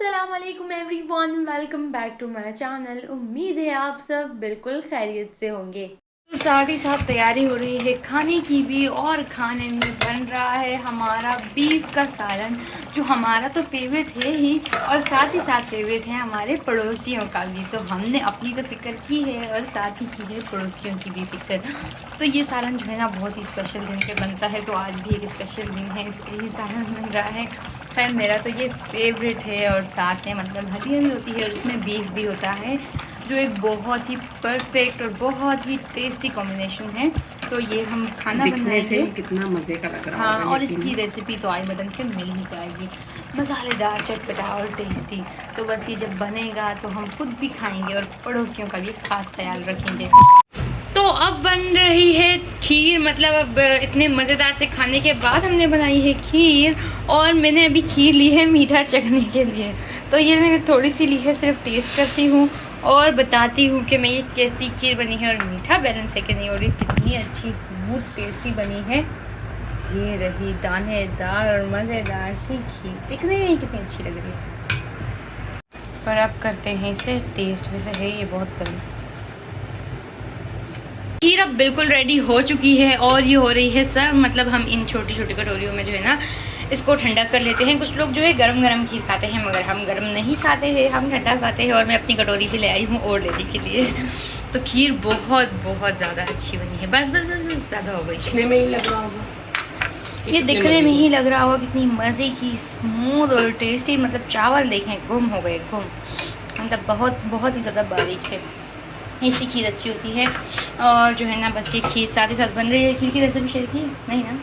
अस्सलाम वालेकुम everyone, welcome back to my channel. उम्मीद है आप सब बिल्कुल खैरियत से होंगे। तो साथ ही साथ तैयारी हो रही है खाने की भी, और खाने में बन रहा है हमारा बीफ का सालन, जो हमारा तो फेवरेट है ही, और साथ ही साथ फेवरेट है हमारे पड़ोसियों का भी। तो हमने अपनी तो फिक्र की है और साथ ही की है पड़ोसियों की भी फिक्र। तो ये सालन जो है ना बहुत ही स्पेशल दिन पे बनता है, तो आज भी एक स्पेशल दिन है, इसलिए ये सालन बन रहा है। खैर मेरा तो ये फेवरेट है, और साथ में मतलब हड्डियाँ भी होती है और उसमें बीफ भी होता है, जो एक बहुत ही परफेक्ट और बहुत ही टेस्टी कॉम्बिनेशन है। तो ये हम खाना दिखने से ही कितना मज़े का लग रहा है। हाँ, और इसकी रेसिपी तो आई बटन पे मिल ही जाएगी। मसालेदार, चटपटा और टेस्टी। तो बस ये जब बनेगा तो हम खुद भी खाएंगे और पड़ोसियों का भी खास ख्याल रखेंगे। तो अब बन रही है खीर, मतलब अब इतने मज़ेदार से खाने के बाद हमने बनाई है खीर, और मैंने अभी खीर ली है मीठा चखने के लिए। तो ये मैंने थोड़ी सी ली है, सिर्फ टेस्ट करती हूँ और बताती हूँ कि मैं ये कैसी खीर बनी है और मीठा बैलेंस है कि नहीं, और ये कितनी अच्छी स्मूथ टेस्टी बनी है। ये रही दानेदार और मज़ेदार सी खीर, दिखने में ही कितनी अच्छी लग रही है। पर अब करते हैं इसे टेस्ट। वैसे है ये बहुत गर्म। खीर अब बिल्कुल रेडी हो चुकी है और ये हो रही है सब, मतलब हम इन छोटी छोटी कटोरियों में जो है ना इसको ठंडा कर लेते हैं। कुछ लोग जो है गरम गरम खीर खाते हैं, मगर हम गरम नहीं खाते हैं, हम ठंडा खाते हैं। और मैं अपनी कटोरी भी ले आई हूँ और लेने के लिए। तो खीर बहुत बहुत ज़्यादा अच्छी बनी है। बस बस बस बस ज़्यादा हो गई। दिखने में ही लग रहा होगा, ये दिखने में ही लग रहा होगा कितनी मज़े की, स्मूथ और टेस्टी। मतलब चावल देखें गुम हो गए, गुम, मतलब बहुत बहुत ही ज़्यादा बारीक है। ऐसी खीर अच्छी होती है। और जो है ना बस ये खीर साथ ही साथ बन रही है। खीर की रेसिपी शेयर की नहीं ना,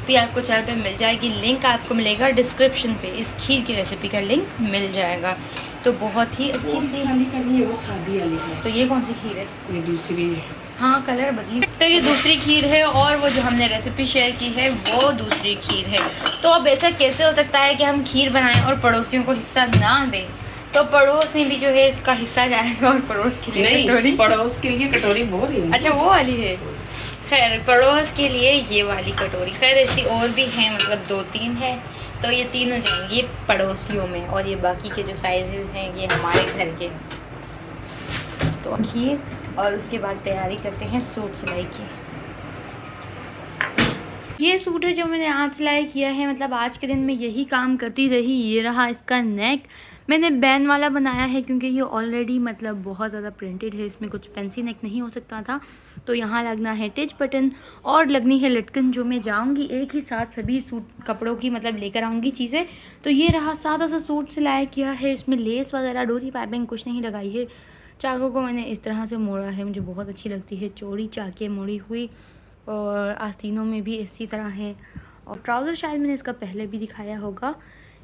भी आपको चैनल पे मिल जाएगी, लिंक आपको मिलेगा डिस्क्रिप्शन पे, इस खीर की रेसिपी का लिंक मिल जाएगा। तो बहुत ही अच्छी सी करनी है, वो शादी वाली है। तो ये कौन सी खीर है? ये दूसरी है। हाँ, कलर बदली। तो ये दूसरी खीर है, और वो जो हमने रेसिपी शेयर की है वो दूसरी खीर है। तो अब ऐसा कैसे हो सकता है कि हम खीर बनाएं और पड़ोसियों को हिस्सा ना दें? तो पड़ोस में भी जो है इसका हिस्सा जाएगा, और पड़ोस के लिए कटोरी, पड़ोस के लिए कटोरी वो रही है। अच्छा वो वाली है। खैर पड़ोस के लिए ये वाली कटोरी। खैर ऐसी और भी हैं, मतलब 2-3 है। तो ये तीनों जाएंगी पड़ोसियों में, और ये बाकी के जो साइजेस हैं ये हमारे घर के। तो खीर, और उसके बाद तैयारी करते हैं सूट सिलाई की। ये सूट है जो मैंने आज सिलाई किया है, मतलब आज के दिन में यही काम करती रही। ये रहा इसका नेक, मैंने बैन वाला बनाया है क्योंकि ये ऑलरेडी मतलब बहुत ज़्यादा प्रिंटेड है, इसमें कुछ फैंसी नेक नहीं हो सकता था। तो यहाँ लगना है टिच बटन, और लगनी है लटकन, जो मैं जाऊँगी एक ही साथ सभी सूट कपड़ों की मतलब लेकर आऊँगी चीज़ें। तो ये रहा सादा सा सूट सिलाई किया है, इसमें लेस वगैरह डोरी पाइपिंग कुछ नहीं लगाई है। चाकों को मैंने इस तरह से मोड़ा है, मुझे बहुत अच्छी लगती है चौड़ी चाकें मोड़ी हुई, और आस्तीनों में भी इसी तरह है। और ट्राउज़र शायद मैंने इसका पहले भी दिखाया होगा।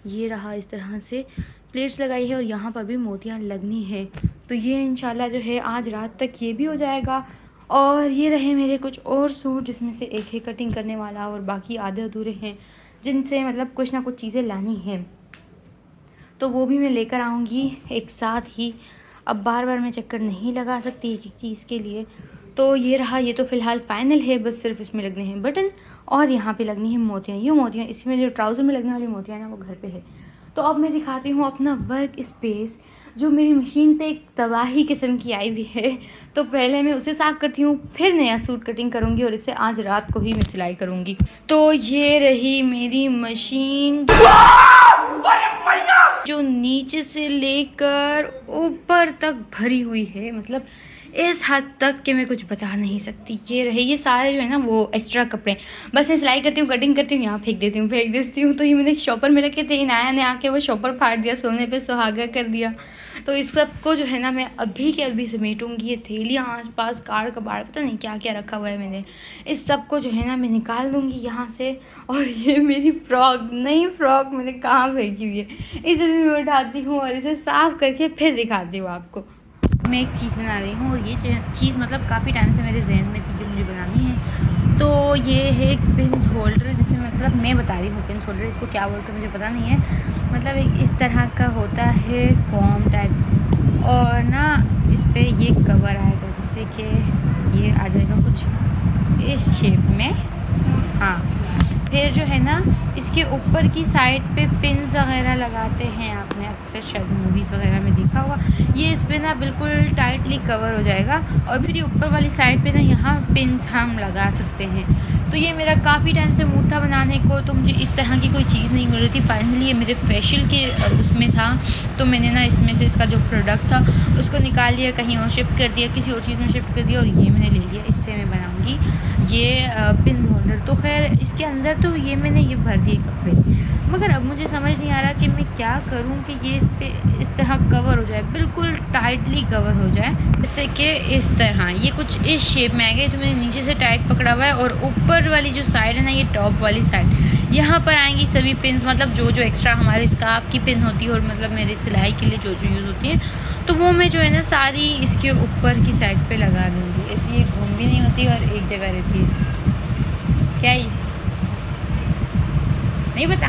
ये रहा इस तरह से प्लेट्स लगाई है, और यहाँ पर भी मोतियाँ लगनी है। तो ये इंशाल्लाह जो है आज रात तक ये भी हो जाएगा। और ये रहे मेरे कुछ और सूट, जिसमें से एक है कटिंग करने वाला, और बाकी आधे अधूरे हैं जिनसे मतलब कुछ ना कुछ चीज़ें लानी हैं। तो वो भी मैं लेकर आऊँगी एक साथ ही। अब बार बार मैं चक्कर नहीं लगा सकती एक एक चीज़ के लिए। तो ये रहा, ये तो फ़िलहाल फ़ाइनल है, बस सिर्फ इसमें लगने हैं बटन, और यहाँ पे लगनी है मोतियाँ। ये मोतियाँ इसमें जो ट्राउज़र में लगने वाली मोतियाँ ना वो घर पे है। तो अब मैं दिखाती हूँ अपना वर्क स्पेस, जो मेरी मशीन पे एक तबाही किस्म की आई हुई है। तो पहले मैं उसे साफ़ करती हूँ, फिर नया सूट कटिंग करूँगी, और इसे आज रात को ही मैं सिलाई करूँगी। तो ये रही मेरी मशीन, जो नीचे से लेकर ऊपर तक भरी हुई है, मतलब इस हद तक कि मैं कुछ बता नहीं सकती। ये रहे, ये सारे जो है ना वो एक्स्ट्रा कपड़े, बस मैं सिलाई करती हूँ, कटिंग करती हूँ, यहाँ फेंक देती हूँ। तो ये मैंने शॉपर में रखे थे, इनाया ने आके वो शॉपर फाड़ दिया, सोने पे सुहागा कर दिया। तो इस सब को जो है ना मैं अभी के अभी समेटूँगी। ये थैलियाँ आसपास कार कबाड़ पता नहीं क्या क्या रखा हुआ है मैंने, इस सब को जो है ना मैं निकाल दूँगी यहाँ से। और ये मेरी फ्रॉक, नई फ्रॉक मैंने कहाँ फेंकी हुई है, इसे भी मैं उठाती हूँ और इसे साफ़ करके फिर दिखाती हूँ आपको। मैं एक चीज़ बना रही हूँ, और ये चीज़ मतलब काफ़ी टाइम से मेरे जहन में थी कि मुझे बनानी है। तो ये है एक पिन्स होल्डर, जिसे मतलब मैं बता रही हूँ पिन्स होल्डर, इसको क्या बोलते हैं मुझे पता नहीं है। मतलब एक इस तरह का होता है फॉर्म टाइप, और ना इस पर ये कवर आएगा, जिससे कि ये आ जाएगा कुछ इस शेप में। हाँ, फिर जो है ना इसके ऊपर की साइड पे पिन्स वगैरह लगाते हैं, आपने अक्सर शायद मूवीज़ वगैरह में देखा होगा। ये इस पे ना बिल्कुल टाइटली कवर हो जाएगा और फिर ये ऊपर वाली साइड पे ना यहाँ पिन्स हम लगा सकते हैं। तो ये मेरा काफ़ी टाइम से मूड था बनाने को, तो मुझे इस तरह की कोई चीज़ नहीं मिल रही थी। फाइनली ये मेरे फेशियल के उसमें था, तो मैंने ना इसमें से इसका जो प्रोडक्ट था उसको निकाल लिया, कहीं और शिफ्ट कर दिया, किसी और चीज़ में शिफ्ट कर दिया और ये मैंने ले लिया। इससे मैं बनाऊँगी ये पिन होल्डर। तो खैर इसके अंदर तो ये मैंने ये भर दिए कपड़े, मगर अब मुझे समझ नहीं आ रहा कि मैं क्या करूं कि ये इस पे इस तरह कवर हो जाए, बिल्कुल टाइटली कवर हो जाए, जैसे कि इस तरह ये कुछ इस शेप में आएगा। जो मैंने नीचे से टाइट पकड़ा हुआ है और ऊपर वाली जो साइड है ना, ये टॉप वाली साइड, यहाँ पर आएंगी सभी पिन्स, मतलब जो जो एक्स्ट्रा हमारे स्कार्फ की पिन होती है और मतलब मेरे सिलाई के लिए जो जो यूज़ होती है, तो वो मैं जो है ना सारी इसके ऊपर की साइड पे लगा दूँगी। ऐसे ये घूम भी नहीं होती और एक जगह रहती है। क्या ये नहीं पता,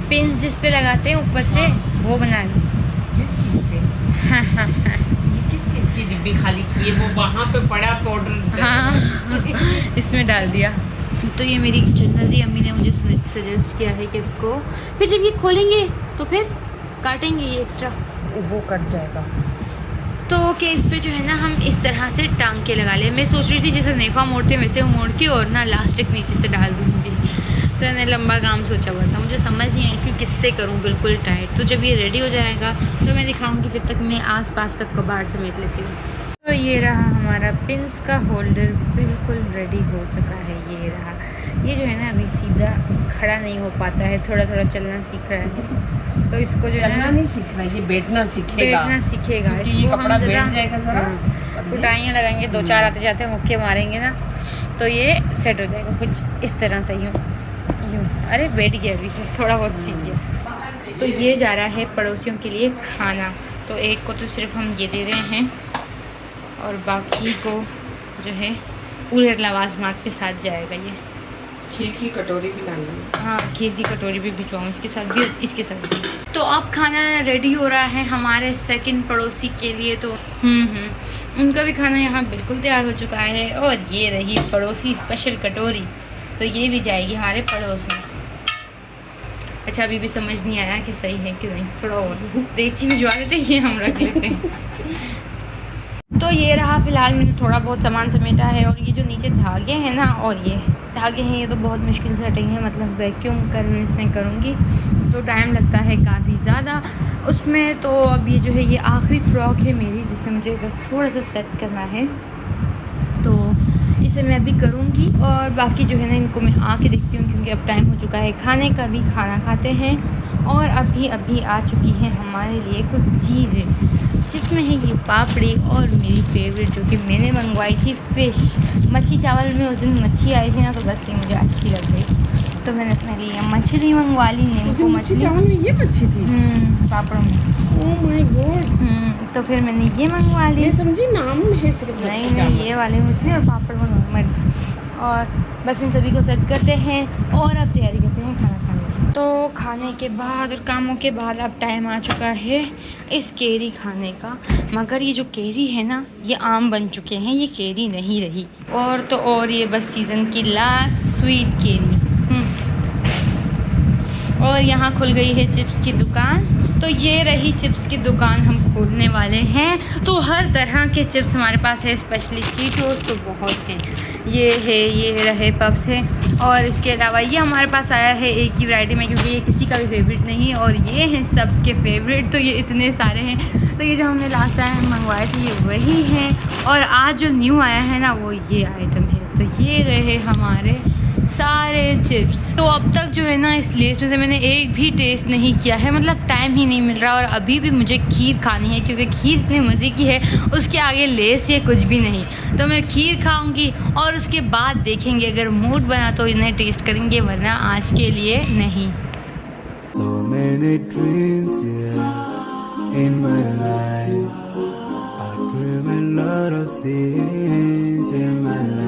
पिन जिस पे लगाते हैं ऊपर से, हाँ। वो बना लो। किस चीज़ से? ये किस चीज़ की डिब्बी खाली की है? वो वहाँ पे पड़ा पाउडर। हाँ इसमें डाल दिया। तो ये मेरी जनरली अम्मी ने मुझे सजेस्ट किया है कि इसको फिर जब ये खोलेंगे तो फिर काटेंगे ये एक्स्ट्रा, वो कट जाएगा। तो कि इस पे जो है ना हम इस तरह से टांग के लगा लें। मैं सोच रही थी जैसे नेफा मोड़ते हैं वैसे मोड़ के और ना लास्टिक नीचे से डाल दूँगी। तो मैंने लंबा काम सोचा हुआ था, मुझे समझ नहीं आई थी किससे करूँ बिल्कुल टाइट। तो जब ये रेडी हो जाएगा तो मैं दिखाऊँगी, जब तक मैं आसपास का कबाड़ समेट लेती हूँ। तो ये रहा हमारा पिन्स का होल्डर, बिल्कुल रेडी हो चुका है। ये रहा, ये जो है ना अभी सीधा खड़ा नहीं हो पाता है, थोड़ा थोड़ा चलना सीख रहा है। तो इसको जो चलना है नहीं सीखना, ये बैठना सीखेगा। बैठना सीखेगा। क्योंकि इसको ये कपड़ा हम बैठ जाएगा ज़रा। कुटाइयाँ लगाएंगे, दो चार आते जाते मुक्के मारेंगे ना, तो ये सेट हो जाएगा कुछ इस तरह से। यूँ यूँ, अरे बैठ गया अभी से, थोड़ा बहुत सीख गया। तो ये जा रहा है पड़ोसियों के लिए खाना। तो एक को तो सिर्फ हम ये दे रहे हैं और बाकी को जो है पूरे लवाजमात के साथ जाएगा। ये खीर की कटोरी भी लानी है। हाँ, खीर की कटोरी भी भिजवाऊँ, इसके साथ भी इसके साथ भी। तो अब खाना रेडी हो रहा है हमारे सेकंड पड़ोसी के लिए। तो उनका भी खाना यहाँ बिल्कुल तैयार हो चुका है और ये रही पड़ोसी स्पेशल कटोरी, तो ये भी जाएगी हमारे पड़ोस में। अच्छा अभी भी समझ नहीं आया कि सही है कि नहीं, थोड़ा और देची भिजवा देते, ये हम रख लेते हैं। तो ये रहा, फ़िलहाल मैंने थोड़ा बहुत सामान समेटा है और ये जो नीचे धागे हैं ना, और ये धागे हैं, ये तो बहुत मुश्किल से हटेंगे, मतलब वैक्यूम करने से करूँगी तो टाइम लगता है काफ़ी ज़्यादा उसमें। तो अब ये जो है ये आखिरी फ्रॉक है मेरी, जिसे मुझे बस थोड़ा सा सेट करना है, तो इसे मैं अभी करूँगी। और बाकी जो है ना इनको मैं आके देखती हूँ, क्योंकि अब टाइम हो चुका है खाने का भी, खाना खाते हैं। और अभी अभी आ चुकी है हमारे लिए कुछ चीज़ें, जिसमें है ये पापड़ी और मेरी फेवरेट जो कि मैंने मंगवाई थी फ़िश मच्छी चावल में। उस दिन मच्छी आई थी ना, तो बस ये मुझे अच्छी लग गई, तो मैंने अपने लिए मछली मंगवा ली। नींबू मछली चावल में ये मच्छी थी पापड़ों में। Oh my God. तो फिर मैंने ये मंगवा ली। मैं समझी नाम है सिर्फ नहीं, ये वाली मछली और पापड़ मंगवाई। और बस इन सभी को सेट करते हैं और अब तैयारी करते हैं खाना खाने की। तो खाने के बाद और कामों के बाद अब टाइम आ चुका है इस केरी खाने का। मगर ये जो केरी है ना, ये आम बन चुके हैं, ये केरी नहीं रही। और तो और ये बस सीज़न की लास्ट स्वीट केरी। और यहाँ खुल गई है चिप्स की दुकान। तो ये रही चिप्स की दुकान हम खोलने वाले हैं। तो हर तरह के चिप्स हमारे पास है, स्पेशली चीटोस तो बहुत हैं। ये है, ये रहे पफ्स है, और इसके अलावा ये हमारे पास आया है एक ही वैरायटी में, क्योंकि ये किसी का भी फेवरेट नहीं, और ये हैं सबके फेवरेट। तो ये इतने सारे हैं। तो ये जो हमने लास्ट टाइम मंगवाए थे ये वही हैं, और आज जो न्यू आया है ना वो ये आइटम है। तो ये रहे हमारे सारे चिप्स। तो अब तक जो है ना इस लेस में से मैंने एक भी टेस्ट नहीं किया है, मतलब टाइम ही नहीं मिल रहा। और अभी भी मुझे खीर खानी है, क्योंकि खीर इतने मज़े की है, उसके आगे लेस ये कुछ भी नहीं। तो मैं खीर खाऊंगी और उसके बाद देखेंगे, अगर मूड बना तो इन्हें टेस्ट करेंगे, वरना आज के लिए नहीं। So many dreams, yeah, in my life. I dream a lot of things in my life.